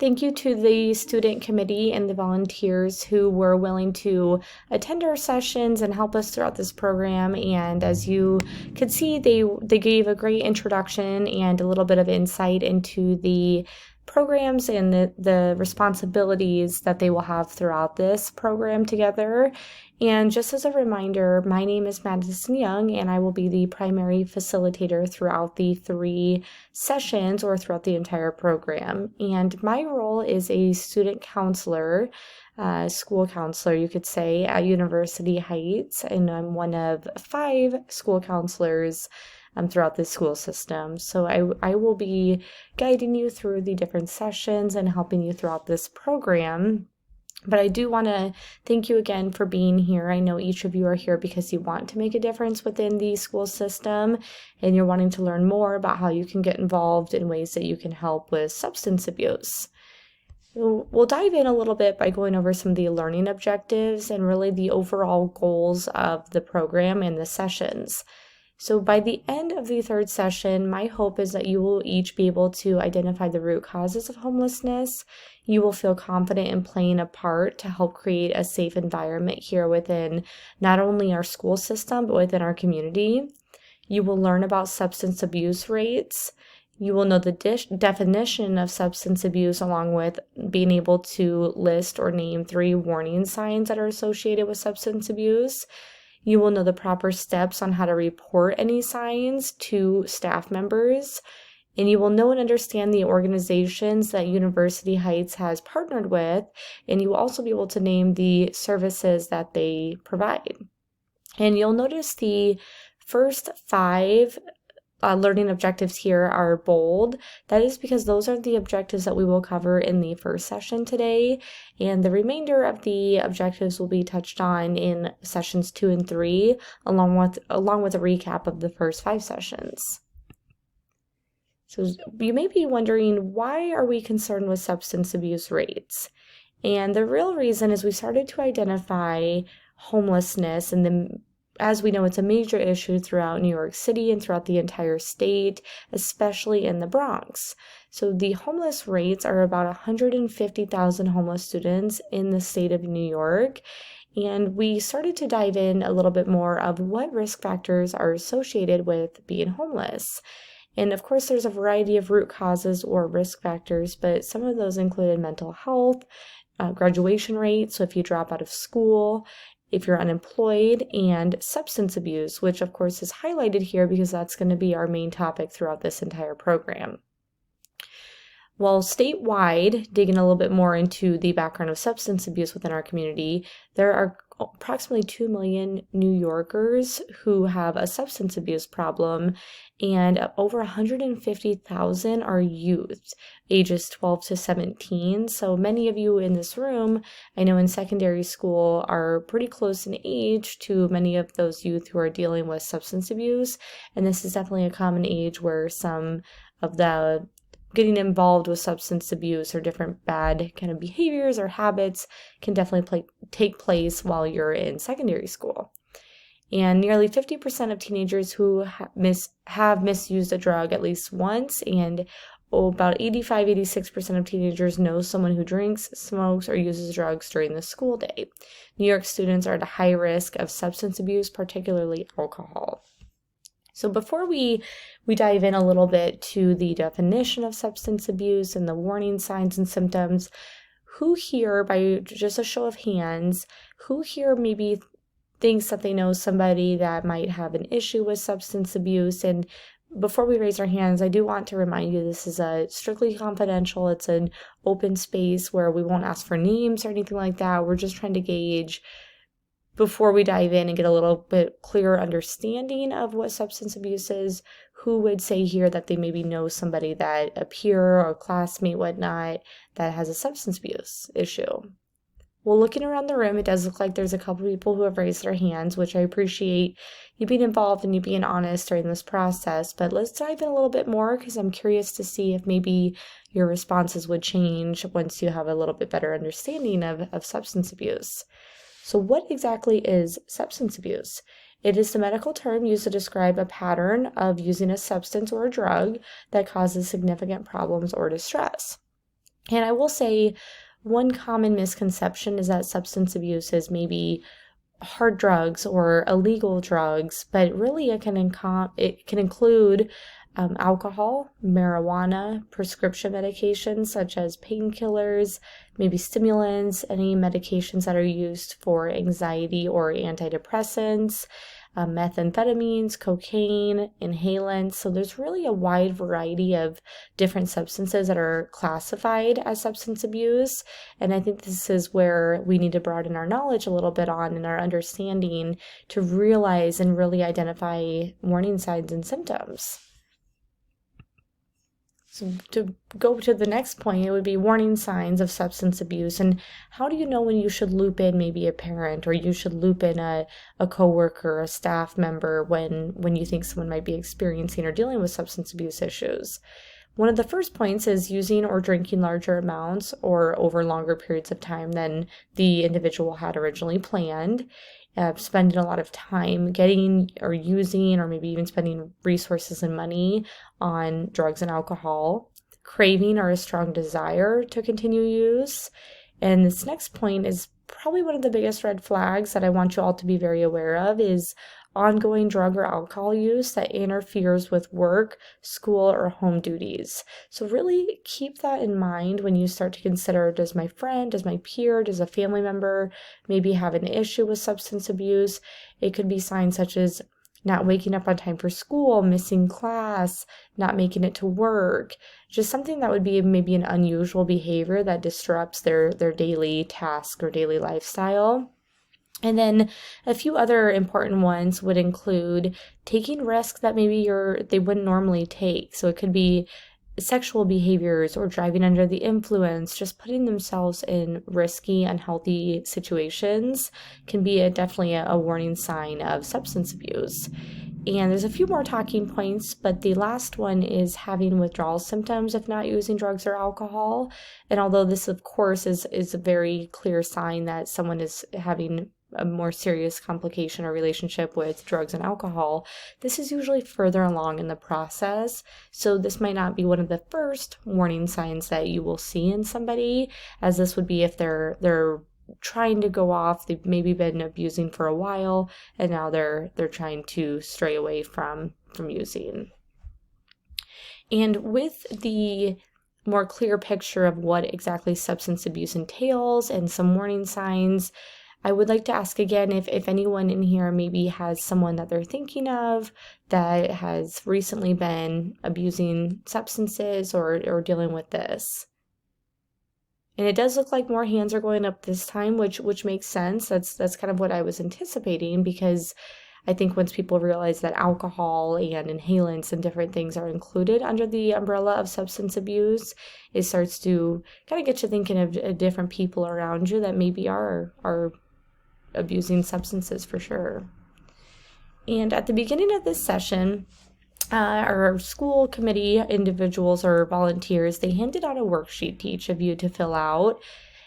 Thank you to the student committee and the volunteers who were willing to attend our sessions and help us throughout this program. And as you could see, they gave a great introduction and a little bit of insight into the programs and the responsibilities that they will have throughout this program together. And just as a reminder, my name is Madison Young, and I will be the primary facilitator throughout the 3 sessions or throughout the entire program. And my role is a student counselor, school counselor, you could say, at University Heights. And I'm one of 5 school counselors throughout the school system. So I will be guiding you through the different sessions and helping you throughout this program. But I do want to thank you again for being here. I know each of you are here because you want to make a difference within the school system and you're wanting to learn more about how you can get involved in ways that you can help with substance abuse. We'll dive in a little bit by going over some of the learning objectives and really the overall goals of the program and the sessions. So by the end of the 3rd session, my hope is that you will each be able to identify the root causes of homelessness. You will feel confident in playing a part to help create a safe environment here within not only our school system, but within our community. You will learn about substance abuse rates. You will know the definition of substance abuse along with being able to list or name 3 warning signs that are associated with substance abuse. You will know the proper steps on how to report any signs to staff members, and you will know and understand the organizations that University Heights has partnered with, and you will also be able to name the services that they provide. And you'll notice the first 5 learning objectives here are bold. That is because those are the objectives that we will cover in the 1st session today, and the remainder of the objectives will be touched on in sessions 2 and 3, along with a recap of the first 5 sessions. So you may be wondering, why are we concerned with substance abuse rates? And the real reason is we started to identify homelessness, and as we know, it's a major issue throughout New York City and throughout the entire state, especially in the Bronx. So the homeless rates are about 150,000 homeless students in the state of New York. And we started to dive in a little bit more of what risk factors are associated with being homeless. And of course, there's a variety of root causes or risk factors, but some of those included mental health, graduation rate, so if you drop out of school, if you're unemployed, and substance abuse, which of course is highlighted here because that's going to be our main topic throughout this entire program. Well, statewide, digging a little bit more into the background of substance abuse within our community, there are approximately 2 million New Yorkers who have a substance abuse problem, and over 150,000 are youth, ages 12 to 17. So many of you in this room, I know in secondary school, are pretty close in age to many of those youth who are dealing with substance abuse, and this is definitely a common age where some of the getting involved with substance abuse or different bad kind of behaviors or habits can definitely take place while you're in secondary school. And nearly 50% of teenagers who have misused a drug at least once, and about 86% of teenagers know someone who drinks, smokes, or uses drugs during the school day. New York students are at a high risk of substance abuse, particularly alcohol. So before we dive in a little bit to the definition of substance abuse and the warning signs and symptoms, who here, by just a show of hands, who here maybe thinks that they know somebody that might have an issue with substance abuse? And before we raise our hands, I do want to remind you this is a strictly confidential, it's an open space where we won't ask for names or anything like that. We're just trying to gauge, before we dive in and get a little bit clearer understanding of what substance abuse is, who would say here that they maybe know somebody, that a peer or classmate, whatnot, that has a substance abuse issue. Well, looking around the room, it does look like there's a couple people who have raised their hands, which I appreciate you being involved and you being honest during this process. But let's dive in a little bit more because I'm curious to see if maybe your responses would change once you have a little bit better understanding of substance abuse. So what exactly is substance abuse? It is the medical term used to describe a pattern of using a substance or a drug that causes significant problems or distress. And I will say one common misconception is that substance abuse is maybe hard drugs or illegal drugs, but really it can include alcohol, marijuana, prescription medications such as painkillers, maybe stimulants, any medications that are used for anxiety or antidepressants, methamphetamines, cocaine, inhalants. So there's really a wide variety of different substances that are classified as substance abuse. And I think this is where we need to broaden our knowledge a little bit on and our understanding to realize and really identify warning signs and symptoms. So to go to the next point, it would be warning signs of substance abuse. And how do you know when you should loop in maybe a parent or you should loop in a coworker, a staff member when you think someone might be experiencing or dealing with substance abuse issues? One of the first points is using or drinking larger amounts or over longer periods of time than the individual had originally planned. Spending a lot of time getting or using or maybe even spending resources and money on drugs and alcohol, craving or a strong desire to continue use. And this next point is probably one of the biggest red flags that I want you all to be very aware of is ongoing drug or alcohol use that interferes with work, school, or home duties. So really keep that in mind when you start to consider, does my friend, does my peer, does a family member maybe have an issue with substance abuse? It could be signs such as not waking up on time for school, missing class, not making it to work, just something that would be maybe an unusual behavior that disrupts their daily task or daily lifestyle. And then a few other important ones would include taking risks that maybe they wouldn't normally take. So it could be sexual behaviors or driving under the influence, just putting themselves in risky, unhealthy situations can be definitely a warning sign of substance abuse. And there's a few more talking points, but the last one is having withdrawal symptoms if not using drugs or alcohol. And although this, of course, is a very clear sign that someone is having a more serious complication or relationship with drugs and alcohol, this is usually further along in the process. So this might not be one of the first warning signs that you will see in somebody, as this would be if they're trying to go off, they've maybe been abusing for a while, and now they're trying to stray away from using. And with the more clear picture of what exactly substance abuse entails and some warning signs, I would like to ask again if anyone in here maybe has someone that they're thinking of that has recently been abusing substances or dealing with this. And it does look like more hands are going up this time, which makes sense. That's kind of what I was anticipating, because I think once people realize that alcohol and inhalants and different things are included under the umbrella of substance abuse, it starts to kind of get you thinking of different people around you that maybe are abusing substances for sure. And at the beginning of this session, our school committee individuals or volunteers, they handed out a worksheet to each of you to fill out.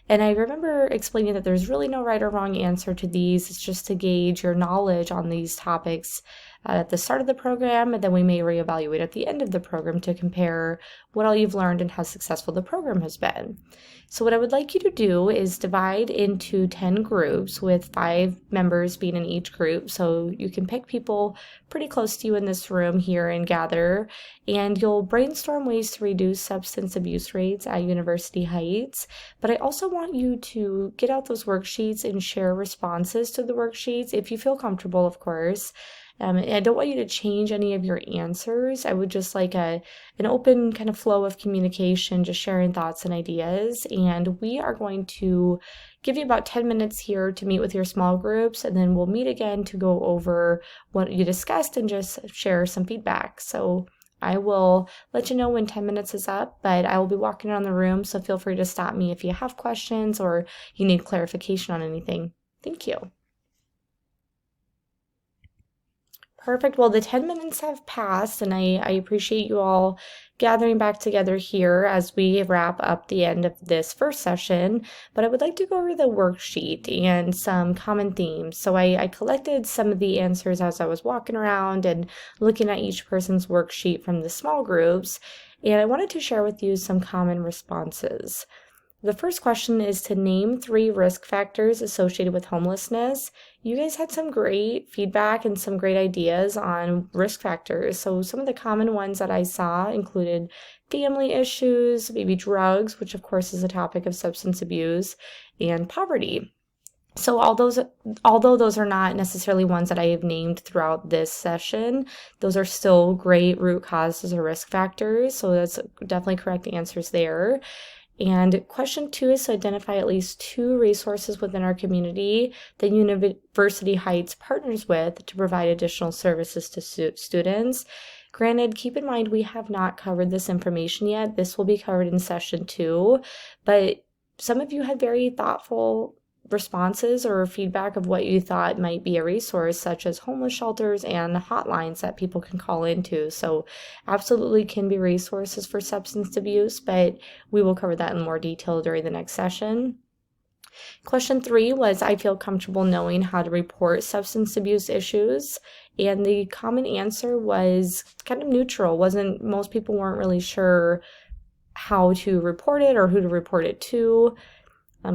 And I remember explaining that there's really no right or wrong answer to these. It's just to gauge your knowledge on these topics at the start of the program, and then we may reevaluate at the end of the program to compare what all you've learned and how successful the program has been. So what I would like you to do is divide into 10 groups with 5 members being in each group. So you can pick people pretty close to you in this room here and gather, and you'll brainstorm ways to reduce substance abuse rates at University Heights. But I also want you to get out those worksheets and share responses to the worksheets if you feel comfortable, of course. I don't want you to change any of your answers. I would just like an open kind of flow of communication, just sharing thoughts and ideas. And we are going to give you about 10 minutes here to meet with your small groups, and then we'll meet again to go over what you discussed and just share some feedback. So I will let you know when 10 minutes is up, but I will be walking around the room, so feel free to stop me if you have questions or you need clarification on anything. Thank you. Perfect. Well, the 10 minutes have passed, and I appreciate you all gathering back together here as we wrap up the end of this first session. But I would like to go over the worksheet and some common themes. So I collected some of the answers as I was walking around and looking at each person's worksheet from the small groups. And I wanted to share with you some common responses. The first question is to name 3 risk factors associated with homelessness. You guys had some great feedback and some great ideas on risk factors. So some of the common ones that I saw included family issues, maybe drugs, which of course is a topic of substance abuse, and poverty. So although those are not necessarily ones that I have named throughout this session, those are still great root causes or risk factors. So that's definitely correct answers there. And question 2 is to identify at least 2 resources within our community that University Heights partners with to provide additional services to students. Granted, keep in mind we have not covered this information yet. This will be covered in session 2, but some of you had very thoughtful responses or feedback of what you thought might be a resource, such as homeless shelters and hotlines that people can call into. So absolutely can be resources for substance abuse, but we will cover that in more detail during the next session. Question 3 was, I feel comfortable knowing how to report substance abuse issues. And the common answer was kind of neutral. Most people weren't really sure how to report it or who to report it to.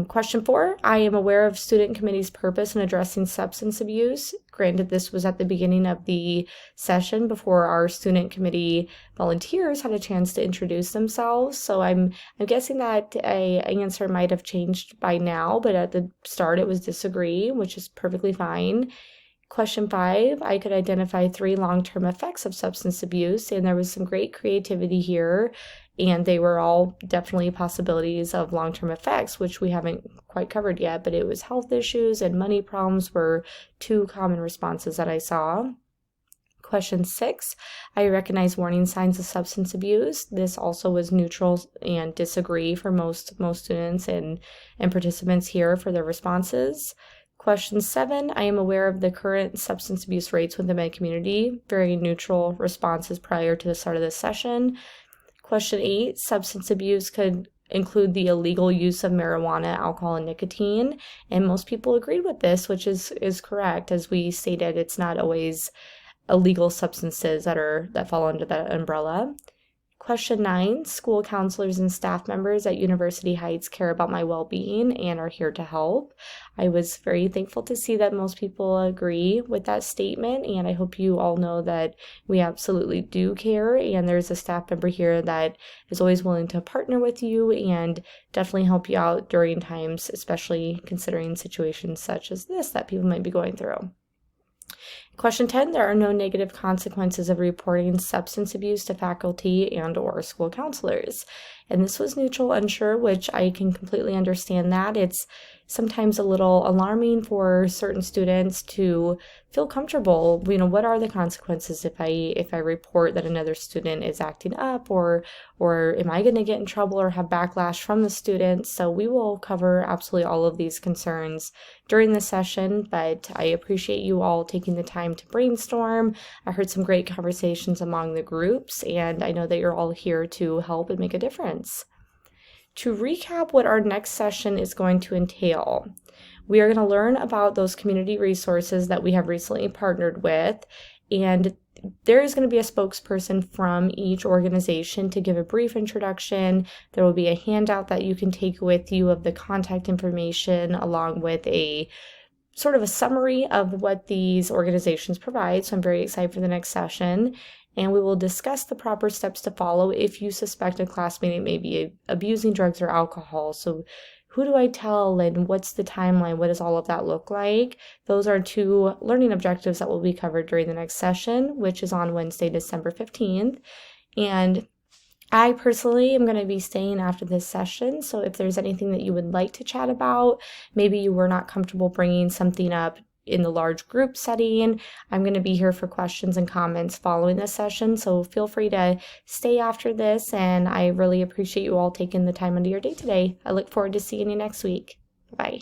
Question 4, I am aware of student committee's purpose in addressing substance abuse. Granted, this was at the beginning of the session before our student committee volunteers had a chance to introduce themselves. So I'm guessing that an answer might have changed by now, but at the start it was disagree, which is perfectly fine. Question 5, I could identify 3 long-term effects of substance abuse, and there was some great creativity here, and they were all definitely possibilities of long-term effects, which we haven't quite covered yet, but it was health issues and money problems were 2 common responses that I saw. Question 6, I recognize warning signs of substance abuse. This also was neutral and disagree for most students and participants here for their responses. Question 7, I am aware of the current substance abuse rates within my community. Very neutral responses prior to the start of this session. Question 8, substance abuse could include the illegal use of marijuana, alcohol, and nicotine. And most people agreed with this, which is correct. As we stated, it's not always illegal substances that fall under that umbrella. Question 9, school counselors and staff members at University Heights care about my well-being and are here to help. I was very thankful to see that most people agree with that statement, and I hope you all know that we absolutely do care, and there's a staff member here that is always willing to partner with you and definitely help you out during times, especially considering situations such as this that people might be going through. Question 10, there are no negative consequences of reporting substance abuse to faculty and or school counselors. And this was neutral, unsure, which I can completely understand that. It's sometimes a little alarming for certain students to feel comfortable. What are the consequences if I report that another student is acting up, or am I going to get in trouble or have backlash from the students? So we will cover absolutely all of these concerns during the session, but I appreciate you all taking the time to brainstorm. I heard some great conversations among the groups, and I know that you're all here to help and make a difference. To recap what our next session is going to entail, we are going to learn about those community resources that we have recently partnered with, and there is going to be a spokesperson from each organization to give a brief introduction. There will be a handout that you can take with you of the contact information along with a sort of a summary of what these organizations provide. So I'm very excited for the next session. And we will discuss the proper steps to follow if you suspect a classmate may be abusing drugs or alcohol. So who do I tell and what's the timeline? What does all of that look like? Those are 2 learning objectives that will be covered during the next session, which is on Wednesday, December 15th. And I personally am going to be staying after this session, so if there's anything that you would like to chat about, maybe you were not comfortable bringing something up in the large group setting, I'm going to be here for questions and comments following this session, so feel free to stay after this, and I really appreciate you all taking the time out of your day today. I look forward to seeing you next week. Bye.